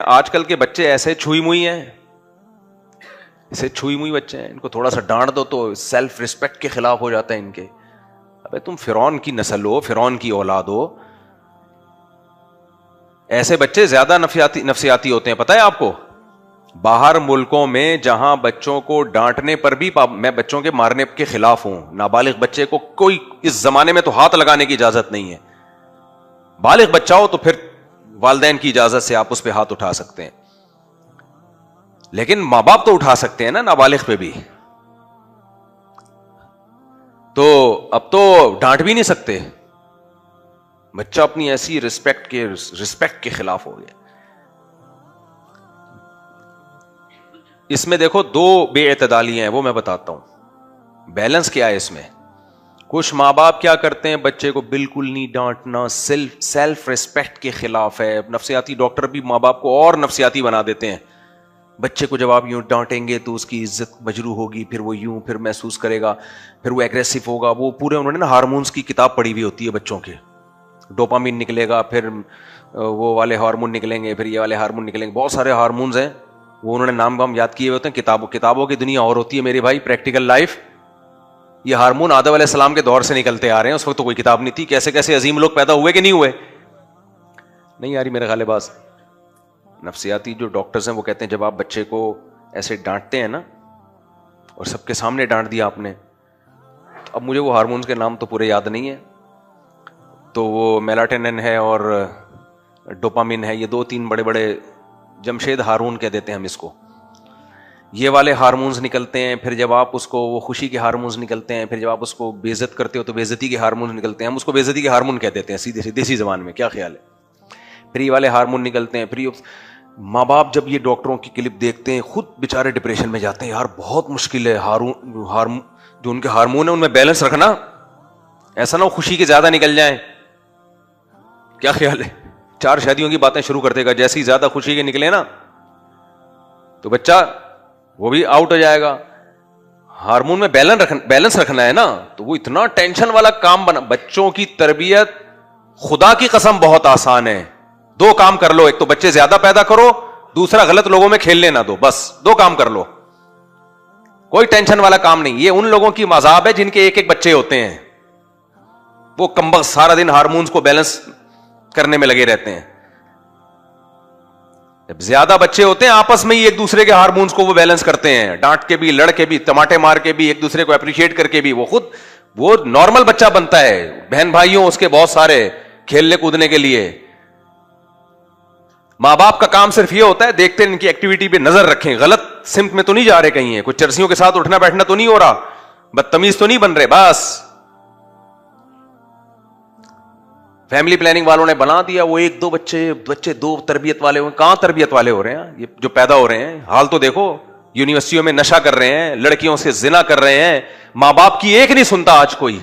آج کل کے بچے ایسے چھوئی موئی ہیں, ایسے چھوئی موئی بچے ہیں, ان کو تھوڑا سا ڈانٹ دو تو سیلف ریسپیکٹ کے خلاف ہو جاتا ہے ان کے. ابے تم فرعون کی نسل ہو, فرعون کی اولاد ہو. ایسے بچے زیادہ نفسیاتی ہوتے ہیں, پتہ ہے آپ کو. باہر ملکوں میں جہاں بچوں کو ڈانٹنے پر بھی, میں بچوں کے مارنے کے خلاف ہوں, نابالغ بچے کو کوئی اس زمانے میں تو ہاتھ لگانے کی اجازت نہیں ہے. بالغ بچہ ہو تو پھر والدین کی اجازت سے آپ اس پہ ہاتھ اٹھا سکتے ہیں, لیکن ماں باپ تو اٹھا سکتے ہیں نا نابالغ پہ بھی. تو اب تو ڈانٹ بھی نہیں سکتے, بچہ اپنی ایسی رسپیکٹ کے خلاف ہو گیا. اس میں دیکھو دو بے اعتدالیاں ہیں, وہ میں بتاتا ہوں. بیلنس کیا ہے اس میں. کچھ ماں باپ کیا کرتے ہیں, بچے کو بالکل نہیں ڈانٹنا, سیلف ریسپیکٹ کے خلاف ہے. نفسیاتی ڈاکٹر بھی ماں باپ کو اور نفسیاتی بنا دیتے ہیں. بچے کو جب آپ یوں ڈانٹیں گے تو اس کی عزت مجروح ہوگی, پھر وہ یوں پھر محسوس کرے گا, پھر وہ ایگریسو ہوگا. وہ پورے انہوں نے نا ہارمونز کی کتاب پڑھی ہوئی ہوتی ہے بچوں کے. ڈوپامین نکلے گا, پھر وہ والے ہارمون نکلیں گے, پھر یہ والے ہارمون نکلیں گے. بہت سارے ہارمونز ہیں, وہ انہوں نے نام یاد کیے ہوتے ہیں. کتابوں کی دنیا اور ہوتی ہے میرے بھائی, پریکٹیکل لائف. یہ ہارمون آدم علیہ السلام کے دور سے نکلتے آ رہے ہیں, اس وقت تو کوئی کتاب نہیں تھی. کیسے کیسے عظیم لوگ پیدا ہوئے کہ نہیں ہوئے, نہیں یاری میرے خیال باز. نفسیاتی جو ڈاکٹرز ہیں وہ کہتے ہیں جب آپ بچے کو ایسے ڈانٹتے ہیں نا, اور سب کے سامنے ڈانٹ دیا آپ نے, اب مجھے وہ ہارمونز کے نام تو پورے یاد نہیں ہیں, تو وہ میلاٹونن ہے اور ڈوپامین ہے, یہ 2-3 بڑے بڑے جمشید ہارمون کہہ دیتے ہیں ہم اس کو. یہ والے ہارمونز نکلتے ہیں. پھر جب آپ اس کو, وہ خوشی کے ہارمونز نکلتے ہیں. پھر جب آپ اس کو بے عزت کرتے ہو تو بے عزتی کے ہارمونز نکلتے ہیں. ہم اس کو بے عزتی کے ہارمون کہہ دیتے ہیں سیدھے دیسی زبان میں, کیا خیال ہے. پھر یہ والے ہارمون نکلتے ہیں. پھر ماں باپ جب یہ ڈاکٹروں کی کلپ دیکھتے ہیں خود بیچارے ڈپریشن میں جاتے ہیں. یار بہت مشکل ہے جو ان کے ہارمون ہیں ان میں بیلنس رکھنا, ایسا نہ ہو خوشی کے زیادہ نکل جائیں. کیا خیال ہے. 4 شادیوں کی باتیں شروع کر دے گا, جیسی زیادہ خوشی کے نکلے نا تو بچہ وہ بھی آؤٹ ہو جائے گا. ہارمون میں بیلنس رکھنا ہے نا, تو وہ اتنا ٹینشن والا کام بنا. بچوں کی تربیت خدا کی قسم بہت آسان ہے. 2 کام کر لو, ایک تو بچے زیادہ پیدا کرو, دوسرا غلط لوگوں میں کھیلنے نہ دو. بس 2 کام کر لو, کوئی ٹینشن والا کام نہیں. یہ ان لوگوں کی مذہب ہے جن کے ایک بچے ہوتے ہیں, وہ کمبخت سارا دن ہارمونز کو بیلنس کرنے میں لگے رہتے ہیں. جب زیادہ بچے ہوتے ہیں آپس میں ہی ایک دوسرے کے ہارمونز کو وہ بیلنس کرتے ہیں, ڈانٹ کے بھی, لڑ کے بھی, ٹماٹے مار کے بھی, ایک دوسرے کو اپریشیٹ کر کے بھی. وہ نارمل بچہ بنتا ہے. بہن بھائیوں اس کے بہت سارے کھیلنے کودنے کے لیے. ماں باپ کا کام صرف یہ ہوتا ہے دیکھتے ہیں ان کی ایکٹیویٹی پہ نظر رکھیں, غلط سمت میں تو نہیں جا رہے کہیں, کچھ چرسیوں کے ساتھ اٹھنا بیٹھنا تو نہیں ہو رہا, بدتمیز تو نہیں بن رہے. بس فیملی پلاننگ والوں نے بنا دیا وہ 1-2 بچے 2 تربیت والے ہوئے. کہاں تربیت والے ہو رہے ہیں یہ جو پیدا ہو رہے ہیں. حال تو دیکھو, یونیورسٹیوں میں نشہ کر رہے ہیں, لڑکیوں سے زنا کر رہے ہیں. ماں باپ کی ایک نہیں سنتا آج کوئی.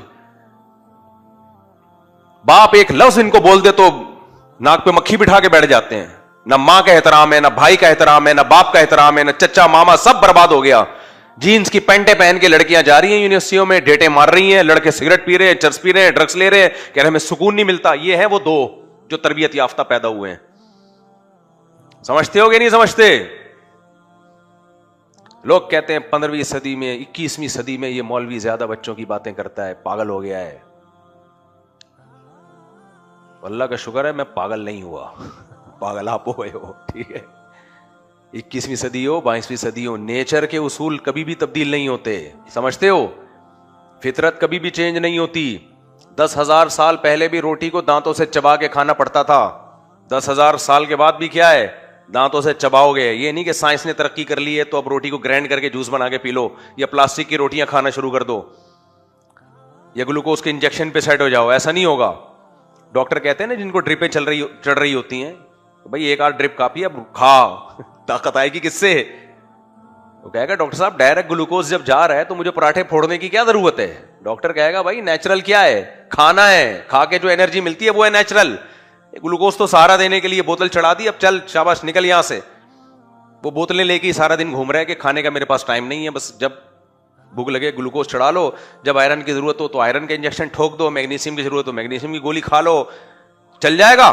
باپ ایک لفظ ان کو بول دے تو ناک پہ مکھی بٹھا کے بیٹھ جاتے ہیں. نہ ماں کا احترام ہے, نہ بھائی کا احترام ہے, نہ باپ کا احترام ہے, نہ چچا ماما, سب برباد ہو گیا. جینز کی پینٹیں پہن کے لڑکیاں جا رہی ہیں یونیورسٹیوں میں, ڈیٹیں مار رہی ہیں, لڑکے سگریٹ پی رہے ہیں, چرس پی رہے ہیں, ڈرگس لے رہے ہیں, کہہ رہے ہمیں سکون نہیں ملتا. یہ ہے وہ 2 جو تربیت یافتہ پیدا ہوئے ہیں. سمجھتے ہو گے نہیں سمجھتے. لوگ کہتے ہیں 15ویں صدی میں 21ویں صدی میں یہ مولوی زیادہ بچوں کی باتیں کرتا ہے, پاگل ہو گیا ہے. اللہ کا شکر ہے میں پاگل نہیں ہوا, پاگل آپ ہوئے ہو. ٹھیک ہے, 21ویں صدی ہو 22ویں صدی ہو, نیچر کے اصول کبھی بھی تبدیل نہیں ہوتے. سمجھتے ہو, فطرت کبھی بھی چینج نہیں ہوتی. 10,000 سال پہلے بھی روٹی کو دانتوں سے چبا کے کھانا پڑتا تھا. 10,000 سال کے بعد بھی کیا ہے, دانتوں سے چباؤ گے. یہ نہیں کہ سائنس نے ترقی کر لی ہے تو اب روٹی کو گرائنڈ کر کے جوس بنا کے پی لو, یا پلاسٹک کی روٹیاں کھانا شروع کر دو, یا گلوکوز کے انجیکشن پہ سیٹ ہو جاؤ. ایسا نہیں ہوگا. ڈاکٹر کہتے ہیں نا جن کو ڈرپیں چڑھ رہی ہوتی ہیں, بھائی 1 آدھ ڈرپ کافی, اب کھا, طاقت آئے گی کس سے. وہ کہے گا ڈاکٹر صاحب ڈائریکٹ گلوکوز جب جا رہا ہے تو مجھے پراٹھے پھوڑنے کی کیا ضرورت ہے. ڈاکٹر کہے گا بھائی نیچرل کیا ہے, کھانا ہے, کھا کے جو انرجی ملتی ہے وہ ہے نیچرل. گلوکوز تو سہارا دینے کے لیے بوتل چڑھا دی, اب چل شاباش نکل یہاں سے. وہ بوتلیں لے کے سارا دن گھوم رہے ہیں کہ کھانے کا میرے پاس ٹائم نہیں ہے, بس جب بھوک لگے گلوکوز چڑھا لو, جب آئرن کی ضرورت ہو تو آئرن کا انجیکشن ٹھوک دو, میگنیشیم کی ضرورت ہو میگنیشیم کی گولی کھا لو, چل جائے گا.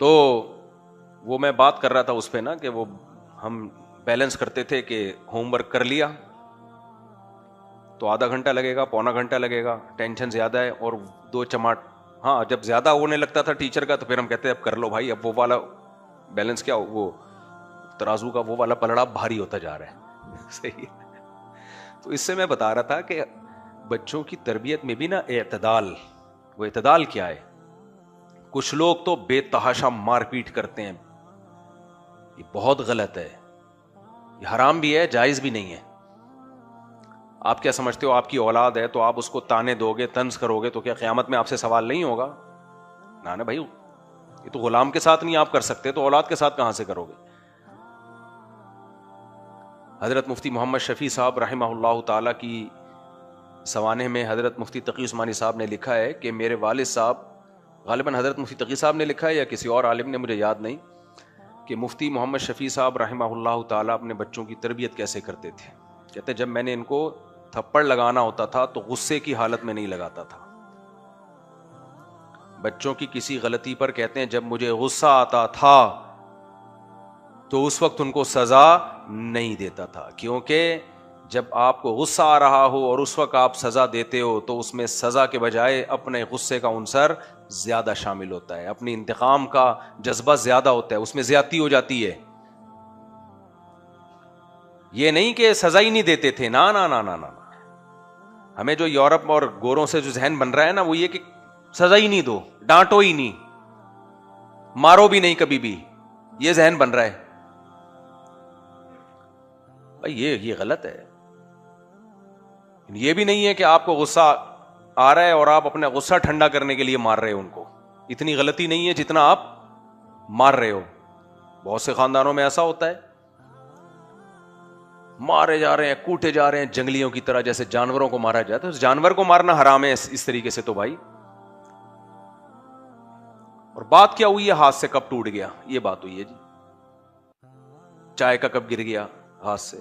تو وہ میں بات کر رہا تھا اس پہ نا کہ وہ ہم بیلنس کرتے تھے کہ ہوم ورک کر لیا تو آدھا گھنٹہ لگے گا، پونا گھنٹہ لگے گا، ٹینشن زیادہ ہے اور 2 چماٹ. ہاں جب زیادہ ہونے لگتا تھا ٹیچر کا تو پھر ہم کہتے اب کر لو بھائی، اب وہ والا بیلنس کیا وہ ترازو کا وہ والا پلڑا بھاری ہوتا جا رہا ہے. صحیح. تو اس سے میں بتا رہا تھا کہ بچوں کی تربیت میں بھی نا اعتدال. وہ اعتدال کیا ہے؟ کچھ لوگ تو بے تحاشا مار پیٹ کرتے ہیں، یہ بہت غلط ہے، یہ حرام بھی ہے، جائز بھی نہیں ہے. آپ کیا سمجھتے ہو آپ کی اولاد ہے تو آپ اس کو تانے دو گے، طنز کرو گے تو کیا قیامت میں آپ سے سوال نہیں ہوگا؟ نا بھائی، یہ تو غلام کے ساتھ نہیں آپ کر سکتے تو اولاد کے ساتھ کہاں سے کرو گے؟ حضرت مفتی محمد شفیع صاحب رحمہ اللہ تعالی کی سوانح میں حضرت مفتی تقی عثمانی صاحب نے لکھا ہے کہ میرے والد صاحب، غالباً حضرت مفتی تقی صاحب نے لکھا ہے یا کسی اور عالم نے، مجھے یاد نہیں، کہ مفتی محمد شفیع صاحب رحمہ اللہ تعالی اپنے بچوں کی تربیت کیسے کرتے تھے. کہتے جب میں نے ان کو تھپڑ لگانا ہوتا تھا تو غصے کی حالت میں نہیں لگاتا تھا. بچوں کی کسی غلطی پر کہتے ہیں جب مجھے غصہ آتا تھا تو اس وقت ان کو سزا نہیں دیتا تھا، کیونکہ جب آپ کو غصہ آ رہا ہو اور اس وقت آپ سزا دیتے ہو تو اس میں سزا کے بجائے اپنے غصے کا عنصر زیادہ شامل ہوتا ہے، اپنی انتقام کا جذبہ زیادہ ہوتا ہے، اس میں زیادتی ہو جاتی ہے. یہ نہیں کہ سزا ہی نہیں دیتے تھے، نا نا نا نا نا. ہمیں جو یورپ اور گوروں سے جو ذہن بن رہا ہے نا وہ یہ کہ سزا ہی نہیں دو، ڈانٹو ہی نہیں، مارو بھی نہیں کبھی بھی، یہ ذہن بن رہا ہے. بھائی یہ غلط ہے. یہ بھی نہیں ہے کہ آپ کو غصہ آ رہا ہے اور آپ اپنا غصہ ٹھنڈا کرنے کے لیے مار رہے ہو ان کو، اتنی غلطی نہیں ہے جتنا آپ مار رہے ہو. بہت سے خاندانوں میں ایسا ہوتا ہے، مارے جا رہے ہیں، کوٹے جا رہے ہیں جنگلیوں کی طرح، جیسے جانوروں کو مارا جاتا ہے. اس جانور کو مارنا حرام ہے اس طریقے سے تو بھائی. اور بات کیا ہوئی ہے، ہاتھ سے کب ٹوٹ گیا، یہ بات ہوئی ہے جی. چائے کا کب گر گیا ہاتھ سے،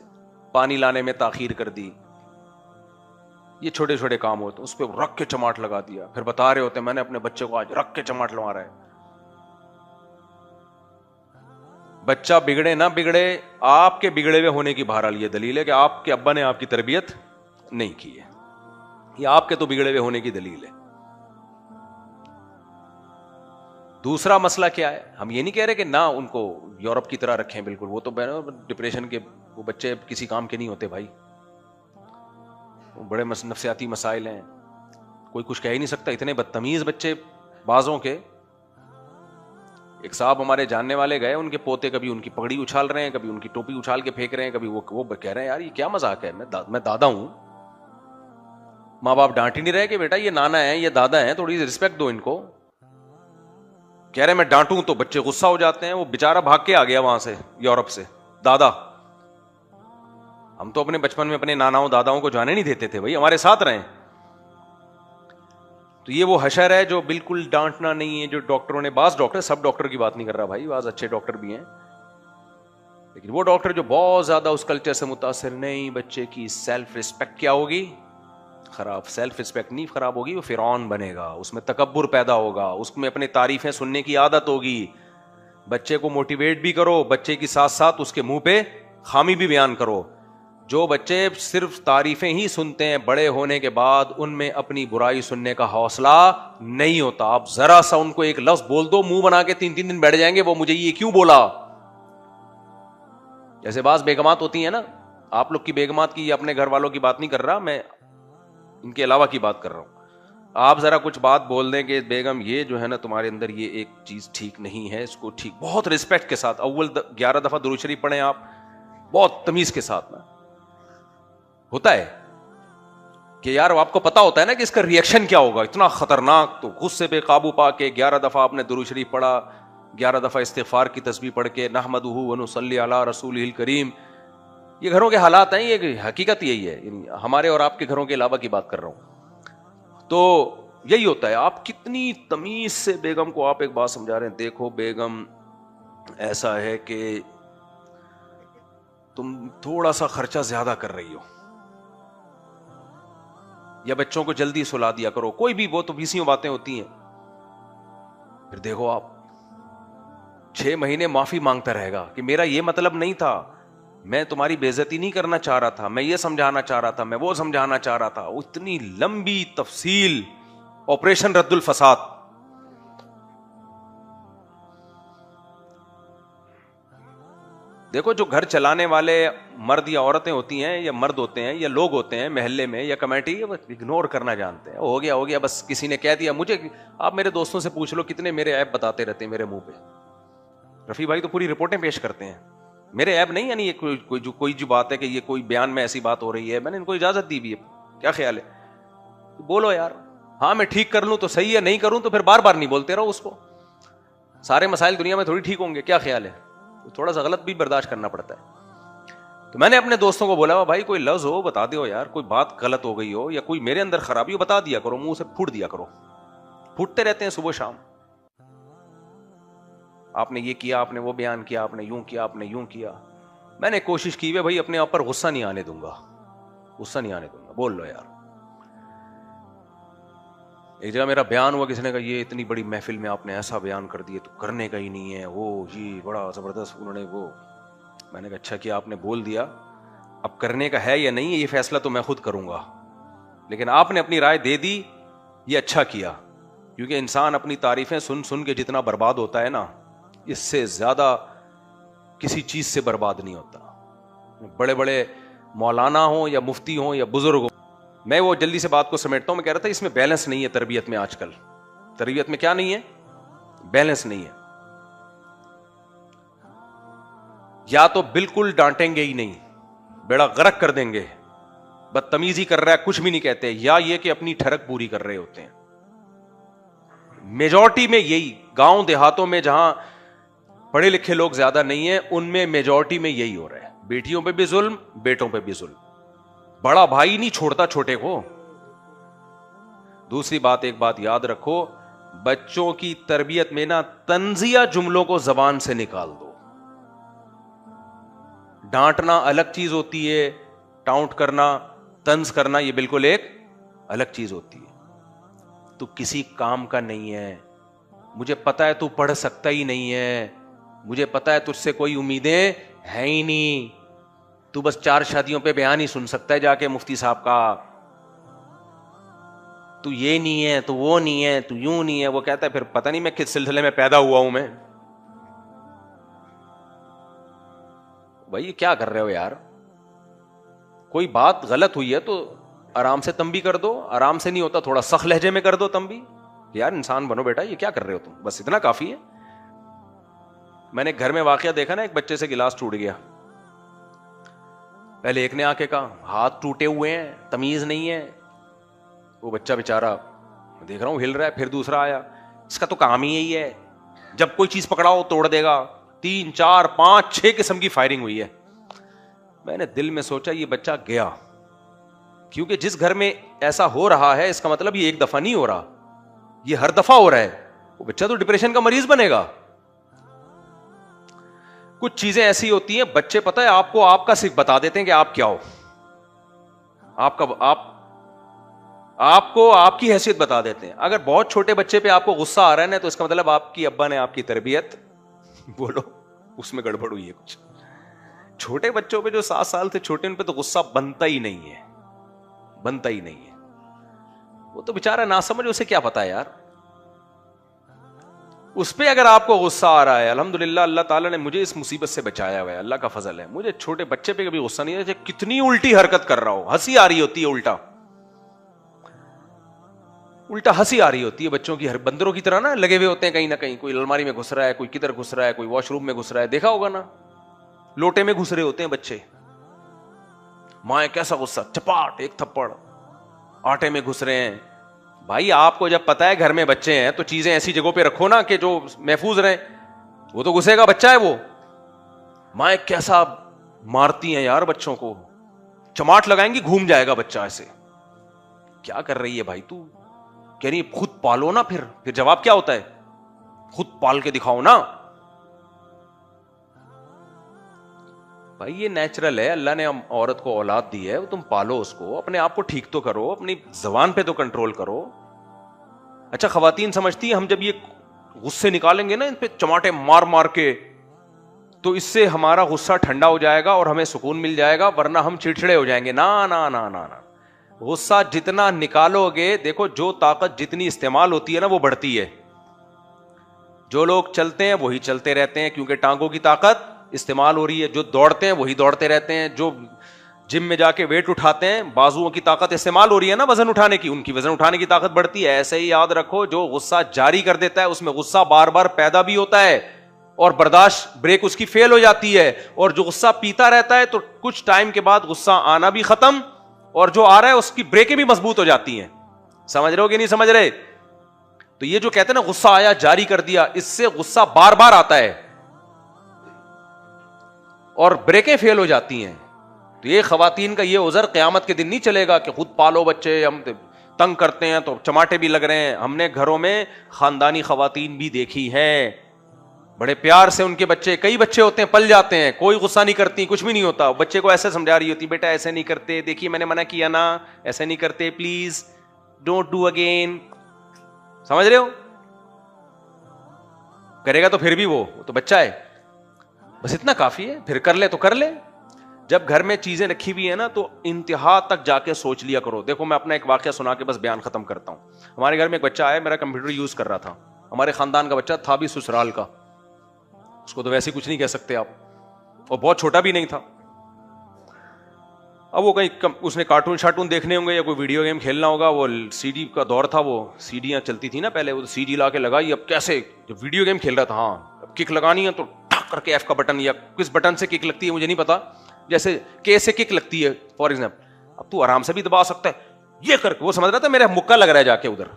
پانی لانے میں تاخیر کر دی، یہ چھوٹے چھوٹے کام ہوتے ہیں، اس پہ رکھ کے چماٹ لگا دیا، پھر بتا رہے ہوتے ہیں میں نے اپنے بچے کو آج رکھ کے چماٹ لگا رہا ہے. بچہ بگڑے نہ بگڑے، آپ کے بگڑے ہوئے ہونے کی بہرحال یہ دلیل ہے کہ آپ کے ابا نے آپ کی تربیت نہیں کی ہے، یہ آپ کے تو بگڑے ہوئے ہونے کی دلیل ہے. دوسرا مسئلہ کیا ہے، ہم یہ نہیں کہہ رہے کہ نہ ان کو یورپ کی طرح رکھیں بالکل، وہ تو ڈپریشن کے وہ بچے کسی کام کے نہیں ہوتے بھائی، وہ بڑے نفسیاتی مسائل ہیں، کوئی کچھ کہہ ہی نہیں سکتا. اتنے بدتمیز بچے بازوں کے. ایک صاحب ہمارے جاننے والے گئے، ان کے پوتے کبھی ان کی پگڑی اچھال رہے ہیں، کبھی ان کی ٹوپی اچھال کے پھینک رہے ہیں، کبھی وہ کہہ رہے ہیں یار یہ کیا مذاق ہے، میں دادا ہوں. ماں باپ ڈانٹ ہی نہیں رہے کہ بیٹا یہ نانا ہے، یہ دادا ہیں، تھوڑی سی رسپیکٹ دو ان کو. کہہ رہے میں ڈانٹوں تو بچے غصہ ہو جاتے ہیں. وہ بےچارہ بھاگ کے آ گیا وہاں سے یورپ سے، دادا. ہم تو اپنے بچپن میں اپنے ناناؤں داداؤں کو جانے نہیں دیتے تھے بھائی، ہمارے ساتھ رہیں. تو یہ وہ حشر ہے جو بالکل ڈانٹنا نہیں ہے، جو ڈاکٹروں نے، بعض ڈاکٹر، سب ڈاکٹر کی بات نہیں کر رہا بھائی، بعض اچھے ڈاکٹر بھی ہیں، لیکن وہ ڈاکٹر جو بہت زیادہ اس کلچر سے متاثر، نہیں بچے کی سیلف ریسپیکٹ کیا ہوگی، خراب. سیلف ریسپیکٹ نہیں خراب ہوگی، وہ فرعون بنے گا، اس میں تکبر پیدا ہوگا، اس میں اپنی تعریفیں سننے کی عادت ہوگی. بچے کو موٹیویٹ بھی کرو، بچے کی ساتھ ساتھ اس کے منہ پہ خامی بھی بیان کرو. جو بچے صرف تعریفیں ہی سنتے ہیں بڑے ہونے کے بعد ان میں اپنی برائی سننے کا حوصلہ نہیں ہوتا. آپ ذرا سا ان کو ایک لفظ بول دو، منہ بنا کے 3 دن بیٹھ جائیں گے، وہ مجھے یہ کیوں بولا. جیسے بعض بیگمات ہوتی ہیں نا، آپ لوگ کی بیگمات کی یا اپنے گھر والوں کی بات نہیں کر رہا میں، ان کے علاوہ کی بات کر رہا ہوں. آپ ذرا کچھ بات بول دیں کہ بیگم یہ جو ہے نا تمہارے اندر یہ ایک چیز ٹھیک نہیں ہے، اس کو ٹھیک، بہت رسپیکٹ کے ساتھ اول 11 دفعہ درود شریف پڑھیں آپ، بہت تمیز کے ساتھ. نا ہوتا ہے کہ یار آپ کو پتا ہوتا ہے نا کہ اس کا ریئیکشن کیا ہوگا، اتنا خطرناک، تو غصے پہ قابو پا کے 11 دفعہ آپ نے درود شریف پڑھا، 11 دفعہ استغفار کی تسبیح پڑھ کے نحمدہ و نصلی علی رسولہ الکریم. یہ گھروں کے حالات ہیں، یہ حقیقت یہی ہے، ہمارے اور آپ کے گھروں کے علاوہ کی بات کر رہا ہوں. تو یہی ہوتا ہے، آپ کتنی تمیز سے بیگم کو آپ ایک بات سمجھا رہے ہیں، دیکھو بیگم ایسا ہے کہ تم تھوڑا سا خرچہ زیادہ کر رہی ہو، یا بچوں کو جلدی سلا دیا کرو، کوئی بھی، وہ تو بیسیوں باتیں ہوتی ہیں. پھر دیکھو آپ 6 مہینے معافی مانگتا رہے گا کہ میرا یہ مطلب نہیں تھا, میں تمہاری بے عزتی نہیں کرنا چاہ رہا تھا, میں یہ سمجھانا چاہ رہا تھا, میں وہ سمجھانا چاہ رہا تھا. اتنی لمبی تفصیل, آپریشن رد الفساد. دیکھو جو گھر چلانے والے مرد یا عورتیں ہوتی ہیں, یا مرد ہوتے ہیں, یا لوگ ہوتے ہیں محلے میں یا کمیٹی, اگنور کرنا جانتے ہیں. ہو گیا بس, کسی نے کہہ دیا مجھے. آپ میرے دوستوں سے پوچھ لو کتنے میرے عیب بتاتے رہتے ہیں میرے منہ پہ. رفیع بھائی تو پوری رپورٹیں پیش کرتے ہیں, میرے عیب نہیں. یعنی یہ کوئی جو بات ہے کہ یہ کوئی بیان میں ایسی بات ہو رہی ہے, میں نے ان کو اجازت دی بھی ہے, کیا خیال ہے, بولو یار. ہاں میں ٹھیک کر لوں تو صحیح ہے, نہیں کروں تو پھر بار بار نہیں بولتے رہو اس کو. سارے مسائل دنیا میں تھوڑی ٹھیک ہوں گے, کیا خیال ہے. تھوڑا سا غلط بھی برداشت کرنا پڑتا ہے. تو میں نے اپنے دوستوں کو بولا بھائی کوئی لفظ ہو بتا دو یار, کوئی بات غلط ہو گئی ہو یا کوئی میرے اندر خرابی ہو بتا دیا کرو, منہ سے پھوٹ دیا کرو. پھوٹتے رہتے ہیں صبح شام, آپ نے یہ کیا, آپ نے وہ بیان کیا, آپ نے یوں کیا, آپ نے یوں کیا. میں نے کوشش کی ہے بھائی اپنے آپ پر غصہ نہیں آنے دوں گا, غصہ نہیں آنے دوں گا. بول لو یار. ایک جگہ میرا بیان ہوا, کسی نے کہا یہ اتنی بڑی محفل میں آپ نے ایسا بیان کر دیا تو کرنے کا ہی نہیں ہے, وہ جی بڑا زبردست انہوں نے وہ. میں نے کہا اچھا کیا آپ نے بول دیا, اب کرنے کا ہے یا نہیں ہے یہ فیصلہ تو میں خود کروں گا, لیکن آپ نے اپنی رائے دے دی, یہ اچھا کیا. کیونکہ انسان اپنی تعریفیں سن سن کے جتنا برباد ہوتا ہے نا, اس سے زیادہ کسی چیز سے برباد نہیں ہوتا. بڑے بڑے مولانا ہوں یا مفتی ہوں یا بزرگ ہوں, میں وہ جلدی سے بات کو سمیٹتا ہوں. میں کہہ رہا تھا اس میں بیلنس نہیں ہے تربیت میں. آج کل تربیت میں کیا نہیں ہے, بیلنس نہیں ہے. یا تو بالکل ڈانٹیں گے ہی نہیں, بیڑا غرق کر دیں گے, بدتمیزی کر رہا ہے کچھ بھی نہیں کہتے, یا یہ کہ اپنی ٹھڑک پوری کر رہے ہوتے ہیں. میجورٹی میں یہی, گاؤں دیہاتوں میں جہاں پڑھے لکھے لوگ زیادہ نہیں ہیں ان میں میجورٹی میں یہی ہو رہا ہے. بیٹیوں پہ بھی ظلم, بیٹوں پہ بھی ظلم. بڑا بھائی نہیں چھوڑتا چھوٹے کو. دوسری بات, ایک بات یاد رکھو, بچوں کی تربیت میں نا طنزیہ جملوں کو زبان سے نکال دو. ڈانٹنا الگ چیز ہوتی ہے, ٹاؤنٹ کرنا, طنز کرنا یہ بالکل ایک الگ چیز ہوتی ہے. تو کسی کام کا نہیں ہے, مجھے پتا ہے تو پڑھ سکتا ہی نہیں ہے, مجھے پتا ہے تجھ سے کوئی امیدیں ہیں ہی نہیں, تو بس 4 شادیوں پہ بیان ہی سن سکتا ہے جا کے مفتی صاحب کا, تو یہ نہیں ہے, تو وہ نہیں ہے, تو یوں نہیں ہے. وہ کہتا ہے پھر پتہ نہیں میں کس سلسلے میں پیدا ہوا ہوں. میں بھائی کیا کر رہے ہو یار, کوئی بات غلط ہوئی ہے تو آرام سے تنبیہ کر دو. آرام سے نہیں ہوتا تھوڑا سخت لہجے میں کر دو تنبیہ, یار انسان بنو بیٹا, یہ کیا کر رہے ہو تم, بس اتنا کافی ہے. میں نے گھر میں واقعہ دیکھا نا, ایک بچے سے گلاس ٹوٹ گیا. پہلے ایک نے آ کے کہا ہاتھ ٹوٹے ہوئے ہیں, تمیز نہیں ہے. وہ بچہ بیچارہ دیکھ رہا ہوں ہل رہا ہے. پھر دوسرا آیا, اس کا تو کام ہی یہی ہے, جب کوئی چیز پکڑاؤ توڑ دے گا. 3 4 5 6 قسم کی فائرنگ ہوئی ہے. میں نے دل میں سوچا یہ بچہ گیا, کیونکہ جس گھر میں ایسا ہو رہا ہے اس کا مطلب یہ ایک دفعہ نہیں ہو رہا, یہ ہر دفعہ ہو رہا ہے. وہ بچہ تو ڈپریشن کا مریض بنے گا. کچھ چیزیں ایسی ہوتی ہیں بچے پتہ ہے آپ کو آپ کا صرف بتا دیتے ہیں کہ آپ کیا ہو, آپ کو آپ کی حیثیت بتا دیتے ہیں. اگر بہت چھوٹے بچے پہ آپ کو غصہ آ رہا ہے نا, تو اس کا مطلب آپ کی ابا نے آپ کی تربیت بولو اس میں گڑبڑ ہوئی ہے کچھ. چھوٹے بچوں پہ جو 7 سال سے چھوٹے, ان پہ تو غصہ بنتا ہی نہیں ہے, بنتا ہی نہیں ہے. وہ تو بےچارا نہ سمجھ, اسے کیا پتا ہے یار. اس پہ اگر آپ کو غصہ آ رہا ہے, الحمدللہ اللہ تعالیٰ نے مجھے اس مصیبت سے بچایا ہوا ہے, اللہ کا فضل ہے. مجھے چھوٹے بچے پہ کبھی غصہ نہیں ہے, کتنی الٹی حرکت کر رہا ہو, ہنسی آ رہی ہوتی ہے, الٹا ہنسی آ رہی ہوتی ہے بچوں کی. ہر بندروں کی طرح نا لگے ہوئے ہوتے ہیں کہیں نہ کہیں, کوئی الماری میں گھس رہا ہے, کوئی کدھر گھس رہا ہے, کوئی واش روم میں گھس رہا ہے, دیکھا ہوگا نا, لوٹے میں گھس رہے ہوتے ہیں بچے. ماں کیسا غصہ, چپاٹ ایک تھپڑ, آٹے میں گھس رہے ہیں. بھائی آپ کو جب پتا ہے گھر میں بچے ہیں تو چیزیں ایسی جگہوں پہ رکھو نا کہ جو محفوظ رہیں. وہ تو گھسے گا, بچہ ہے وہ. ماں کیسا مارتی ہیں یار بچوں کو, چماٹ لگائیں گی گھوم جائے گا بچہ ایسے. کیا کر رہی ہے بھائی تو, کہہ رہی خود پالو نا. پھر جواب کیا ہوتا ہے, خود پال کے دکھاؤ نا. بھائی یہ نیچرل ہے, اللہ نے عورت کو اولاد دی ہے, تم پالو اس کو, اپنے آپ کو ٹھیک تو کرو, اپنی زبان پہ تو کنٹرول کرو. اچھا خواتین سمجھتی ہیں ہم جب یہ غصے نکالیں گے نا ان پہ چماٹے مار مار کے, تو اس سے ہمارا غصہ ٹھنڈا ہو جائے گا اور ہمیں سکون مل جائے گا, ورنہ ہم چڑچڑے ہو جائیں گے. نا نا نا نا نا, غصہ جتنا نکالو گے, دیکھو جو طاقت جتنی استعمال ہوتی ہے نا وہ بڑھتی ہے. جو لوگ چلتے ہیں وہی چلتے رہتے ہیں کیونکہ ٹانگوں کی طاقت استعمال ہو رہی ہے, جو دوڑتے ہیں وہی دوڑتے رہتے ہیں, جو جم میں جا کے ویٹ اٹھاتے ہیں بازوؤں کی طاقت استعمال ہو رہی ہے نا وزن اٹھانے کی, ان کی وزن اٹھانے کی طاقت بڑھتی ہے. ایسے ہی یاد رکھو, جو غصہ جاری کر دیتا ہے اس میں غصہ بار بار پیدا بھی ہوتا ہے اور برداشت بریک اس کی فیل ہو جاتی ہے, اور جو غصہ پیتا رہتا ہے تو کچھ ٹائم کے بعد غصہ آنا بھی ختم, اور جو آ رہا ہے اس کی بریکیں بھی مضبوط ہو جاتی ہیں. سمجھ رہے ہو کہ نہیں سمجھ رہے؟ تو یہ جو کہتے ہیں نا غصہ آیا جاری کر دیا, اس سے غصہ بار بار آتا ہے اور بریکیں فیل ہو جاتی ہیں. تو یہ خواتین کا یہ عذر قیامت کے دن نہیں چلے گا کہ خود پالو بچے, ہم تنگ کرتے ہیں تو چماٹے بھی لگ رہے ہیں. ہم نے گھروں میں خاندانی خواتین بھی دیکھی ہیں, بڑے پیار سے ان کے بچے, کئی بچے ہوتے ہیں پل جاتے ہیں, کوئی غصہ نہیں کرتی, کچھ بھی نہیں ہوتا, بچے کو ایسے سمجھا رہی ہوتی بیٹا ایسے نہیں کرتے, دیکھیے میں نے منع کیا نا, ایسے نہیں کرتے, پلیز ڈونٹ ڈو اگین. سمجھ رہے ہو؟ کرے گا تو پھر بھی وہ تو بچہ ہے, بس اتنا کافی ہے, پھر کر لے تو کر لے. جب گھر میں چیزیں رکھی ہوئی ہیں نا تو انتہا تک جا کے سوچ لیا کرو. دیکھو میں اپنا ایک واقعہ سنا کے بس بیان ختم کرتا ہوں. ہمارے گھر میں ایک بچہ آیا, میرا کمپیوٹر یوز کر رہا تھا, ہمارے خاندان کا بچہ تھا بھی سسرال کا, اس کو تو ویسے کچھ نہیں کہہ سکتے آپ, اور بہت چھوٹا بھی نہیں تھا. اب وہ کہیں اس نے کارٹون شارٹون دیکھنے ہوں گے یا کوئی ویڈیو گیم کھیلنا ہوگا, وہ سی ڈی کا دور تھا, وہ سی ڈیاں چلتی تھی نا پہلے, وہ سی ڈی لا کے لگائی. اب کیسے جب ویڈیو گیم کھیل رہا تھا, ہاں اب کک لگانی ہے تو ٹھک کر کے ایف کا بٹن, یا کس بٹن سے کک لگتی ہے مجھے نہیں پتا, جیسے کے سے کک لگتی ہے فار ایگزامپل, اب تو آرام سے بھی دبا سکتا ہے, یہ کر کے وہ سمجھ رہا تھا میرا مکہ لگ رہا ہے جا کے ادھر.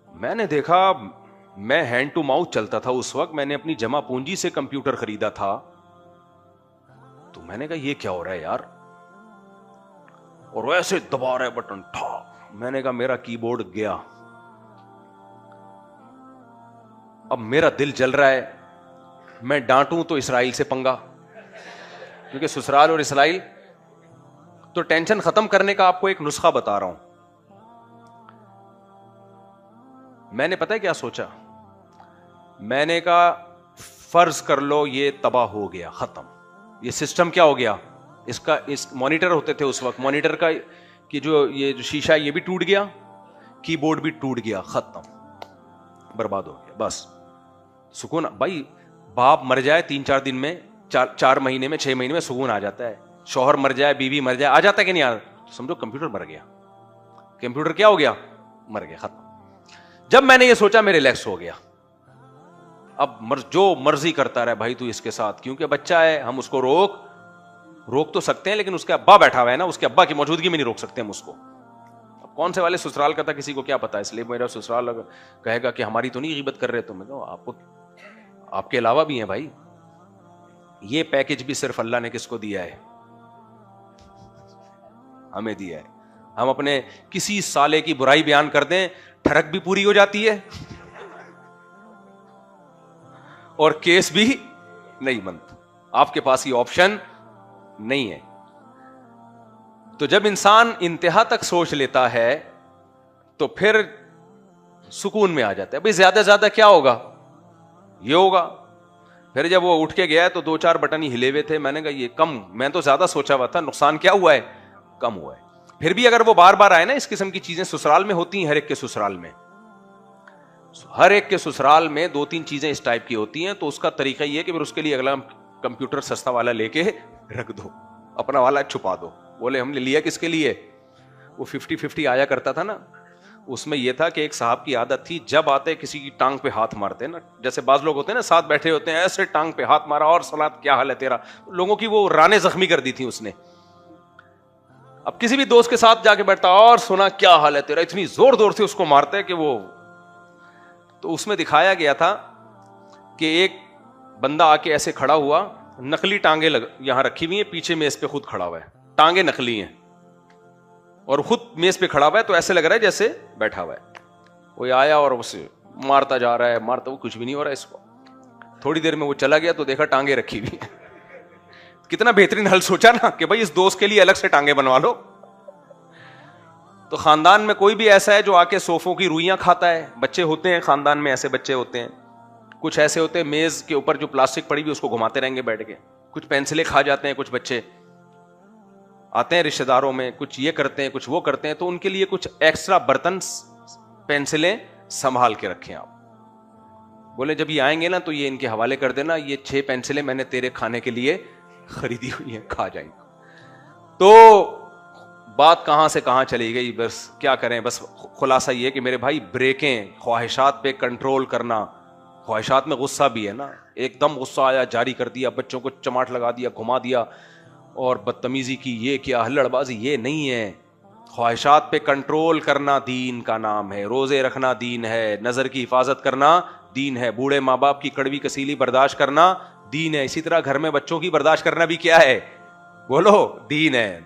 میں نے دیکھا, میں ہینڈ ٹو ماؤتھ چلتا تھا اس وقت, میں نے اپنی جمع پونجی سے کمپیوٹر خریدا تھا, تو میں نے کہا یہ کیا ہو رہا ہے یار, اور ویسے دبا رہا ہے بٹن ٹھا. میں نے کہا میرا کی بورڈ گیا. اب میرا دل جل رہا ہے, میں ڈانٹوں تو اسرائیل سے پنگا, کیونکہ سسرال اور اسرائیل. تو ٹینشن ختم کرنے کا آپ کو ایک نسخہ بتا رہا ہوں. میں نے پتہ ہے کیا سوچا, میں نے کہا فرض کر لو یہ تباہ ہو گیا, ختم, یہ سسٹم کیا ہو گیا, اس کا اس مانیٹر ہوتے تھے اس وقت, مانیٹر کا کہ جو یہ جو شیشہ یہ بھی ٹوٹ گیا, کی بورڈ بھی ٹوٹ گیا, ختم, برباد ہو گیا, بس سکون. بھائی باپ مر جائے 3-4 دن میں, 4 مہینے میں, 6 مہینے میں سکون آ جاتا ہے. شوہر مر جائے, بیوی مر جائے, آ جاتا ہے کہ نہیں آ, سمجھو کمپیوٹر مر گیا. کمپیوٹر کیا ہو گیا, مر گیا, ختم. جب میں نے یہ سوچا میں ریلیکس ہو گیا. اب جو مرضی کرتا رہے بھائی تو اس کے ساتھ, کیونکہ بچہ ہے, ہم اس کو روک تو سکتے ہیں, لیکن اس کے ابا بیٹھا ہوا ہے نا, اس کے ابا کی موجودگی میں نہیں روک سکتے ہم اس کو. اب کون سے والے سسرال کا تھا کسی کو کیا پتا, اس لیے میرا سسرال کہے گا کہ ہماری تو نہیں غیبت کر رہے, تو میں کہوں آپ کو, آپ کے علاوہ بھی ہیں بھائی. یہ پیکج بھی صرف اللہ نے کس کو دیا ہے, ہمیں دیا ہے. ہم اپنے کسی سالے کی برائی بیان کر دیں, ٹھڑک بھی پوری ہو جاتی ہے اور کیس بھی نہیں بنتا. آپ کے پاس یہ آپشن نہیں ہے. تو جب انسان انتہا تک سوچ لیتا ہے تو پھر سکون میں آ جاتا ہے. بھئی زیادہ زیادہ کیا ہوگا, یہ ہوگا. پھر جب وہ اٹھ کے گیا تو 2-4 بٹن ہی ہلے ہوئے تھے. میں نے کہا یہ کم, میں تو زیادہ سوچا ہوا تھا, نقصان کیا ہوا ہے, کم ہوا ہے. پھر بھی اگر وہ بار بار آئے نا, اس قسم کی چیزیں سسرال میں ہوتی ہیں, ہر ایک کے سسرال میں, ہر ایک کے سسرال میں 2-3 چیزیں اس ٹائپ کی ہوتی ہیں. تو اس کا طریقہ یہ ہے کہ پھر اس کے لیے اگلا کمپیوٹر سستا والا لے کے رکھ دو, اپنا والا چھپا دو. بولے ہم نے لیا کس کے لیے, وہ 50-50 آیا کرتا تھا نا, اس میں یہ تھا کہ ایک صاحب کی عادت تھی, جب آتے کسی کی ٹانگ پہ ہاتھ مارتے نا, جیسے بعض لوگ ہوتے ہیں نا ساتھ بیٹھے ہوتے ہیں, ایسے ٹانگ پہ ہاتھ مارا, اور سلاد کیا حال ہے تیرا, لوگوں کی وہ رانیں زخمی کر دی تھی اس نے. اب کسی بھی دوست کے ساتھ جا کے بیٹھتا, اور سنا کیا حال ہے تیرا, اتنی زور زور سے اس کو مارتے کہ وہ. تو اس میں دکھایا گیا تھا کہ ایک بندہ آ کے ایسے کھڑا ہوا, نقلی ٹانگیں یہاں رکھی ہوئی ہیں, پیچھے میز پہ خود کھڑا ہوا ہے, ٹانگیں نقلی ہیں, اور خود میز پہ کھڑا ہوا ہے, تو ایسے لگ رہا ہے جیسے بیٹھا ہوا ہے. وہ آیا اور اسے مارتا جا رہا ہے, مارتا, وہ کچھ بھی نہیں ہو رہا ہے اس کو. تھوڑی دیر میں وہ چلا گیا تو دیکھا ٹانگیں رکھی ہوئی ہیں. کتنا بہترین حل سوچا نا کہ بھائی اس دوست کے لیے الگ سے ٹانگیں بنوا لو. تو خاندان میں کوئی بھی ایسا ہے جو آ کے صوفوں کی روئیاں کھاتا ہے؟ بچے ہوتے ہیں خاندان میں، ایسے بچے ہوتے ہیں. کچھ ایسے ہوتے ہیں میز کے اوپر جو پلاسٹک پڑی ہوئی اس کو گھماتے رہیں گے بیٹھ کے. کچھ پینسلیں کھا جاتے ہیں. کچھ بچے آتے ہیں رشتہ داروں میں، کچھ یہ کرتے ہیں کچھ وہ کرتے ہیں، تو ان کے لیے کچھ ایکسٹرا برتن پینسلیں سنبھال کے رکھیں آپ. بولے جب یہ آئیں گے نا تو یہ ان کے حوالے کر دینا، یہ 6 پینسلیں میں نے تیرے کھانے کے لیے خریدی ہوئی ہیں، کھا جائیں گے. تو بات کہاں سے کہاں چلی گئی، بس کیا کریں. بس خلاصہ یہ کہ میرے بھائی بریکیں، خواہشات پہ کنٹرول کرنا. خواہشات میں غصہ بھی ہے نا، ایک دم غصہ آیا جاری کر دیا، بچوں کو چماٹ لگا دیا، گھما دیا اور بدتمیزی کی، یہ کیا ہلڑ بازی، یہ نہیں ہے. خواہشات پہ کنٹرول کرنا دین کا نام ہے. روزے رکھنا دین ہے. نظر کی حفاظت کرنا دین ہے. بوڑھے ماں باپ کی کڑوی کسیلی برداشت کرنا دین ہے. اسی طرح گھر میں بچوں کی برداشت کرنا بھی کیا ہے؟ بولو، دین ہے.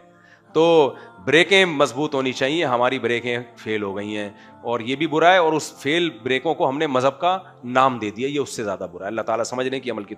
تو بریکیں مضبوط ہونی چاہیے. ہماری بریکیں فیل ہو گئی ہیں اور یہ بھی برا ہے، اور اس فیل بریکوں کو ہم نے مذہب کا نام دے دیا، یہ اس سے زیادہ برا ہے. اللہ تعالیٰ سمجھنے کی عمل کی